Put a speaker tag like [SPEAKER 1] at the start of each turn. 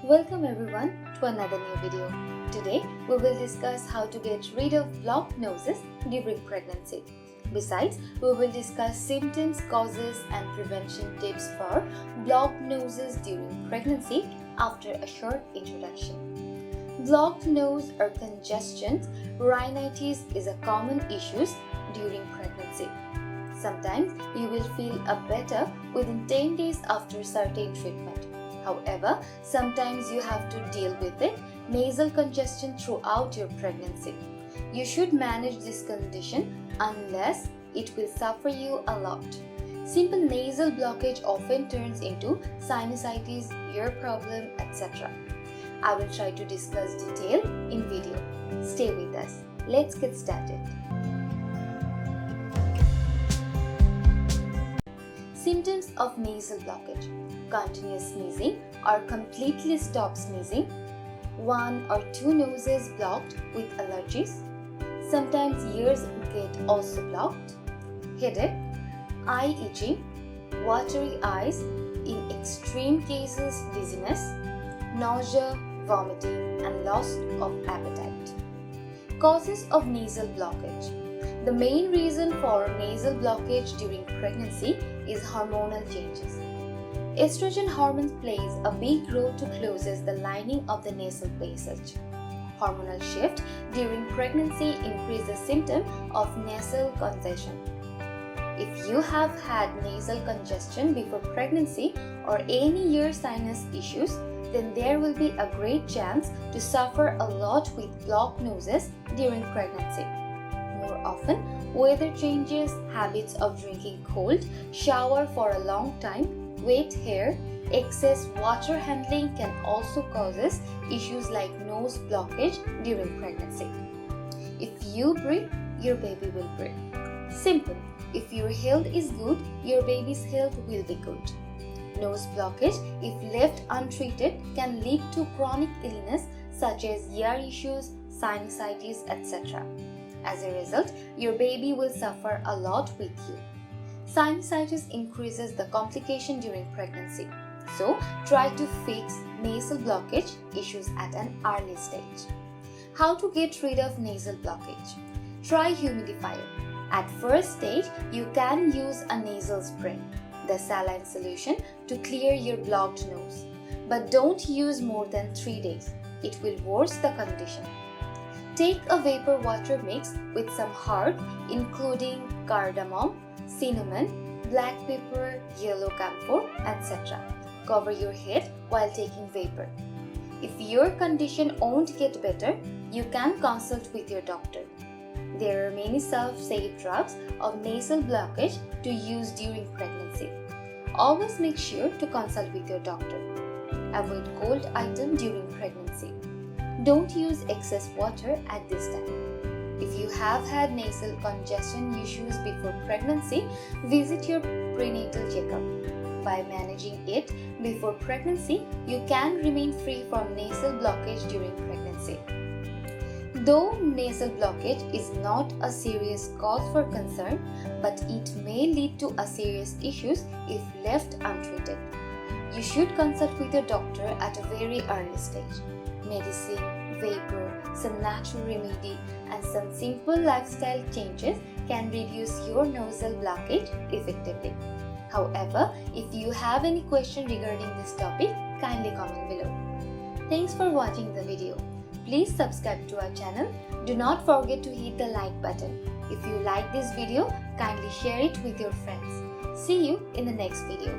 [SPEAKER 1] Welcome everyone to another new video. Today we will discuss how to get rid of blocked noses during pregnancy. Besides, we will discuss symptoms, causes and prevention tips for blocked noses during pregnancy after a short introduction. Blocked nose or congestion rhinitis is a common issue during pregnancy. Sometimes you will feel better within 10 days after certain treatment. However, sometimes you have to deal with nasal congestion throughout your pregnancy. You should manage this condition unless it will suffer you a lot. Simple nasal blockage often turns into sinusitis, ear problem, etc. I will try to discuss detail in video. Stay with us. Let's get started. Symptoms of nasal blockage: continuous sneezing or completely stop sneezing, one or two noses blocked with allergies, sometimes ears get also blocked, headache, eye itching, watery eyes, in extreme cases dizziness, nausea, vomiting and loss of appetite. Causes of nasal blockage. The main reason for nasal blockage during pregnancy is hormonal changes. Estrogen hormone plays a big role to closes the lining of the nasal passage. Hormonal shift during pregnancy increases symptom of nasal congestion. If you have had nasal congestion before pregnancy or any ear sinus issues, then there will be a great chance to suffer a lot with blocked noses during pregnancy. More often, weather changes, habits of drinking cold, shower for a long time, wet hair, excess water handling can also cause issues like nose blockage during pregnancy. If you breathe, your baby will breathe. Simple. If your health is good, your baby's health will be good. Nose blockage, if left untreated, can lead to chronic illness such as ear issues, sinusitis, etc. As a result, your baby will suffer a lot with you. Sinusitis increases the complication during pregnancy. So, try to fix nasal blockage issues at an early stage. How to get rid of nasal blockage? Try humidifier. At first stage, you can use a nasal spray, the saline solution, to clear your blocked nose. But don't use more than 3 days. It will worsen the condition. Take a vapor water mix with some herb including cardamom, cinnamon, black pepper, yellow camphor, etc. Cover your head while taking vapor. If your condition won't get better, you can consult with your doctor. There are many safe drugs of nasal blockage to use during pregnancy. Always make sure to consult with your doctor. Avoid cold items during pregnancy. Don't use excess water at this time. If you have had nasal congestion issues before pregnancy, visit your prenatal checkup. By managing it before pregnancy, you can remain free from nasal blockage during pregnancy. Though nasal blockage is not a serious cause for concern, but it may lead to a serious issues if left untreated. You should consult with your doctor at a very early stage. Medicine, vapor, some natural remedy and some simple lifestyle changes can reduce your nasal blockage effectively. However, if you have any question regarding this topic, kindly comment below. Thanks for watching the video. Please subscribe to our channel. Do not forget to hit the like button. If you like this video, kindly share it with your friends. See you in the next video.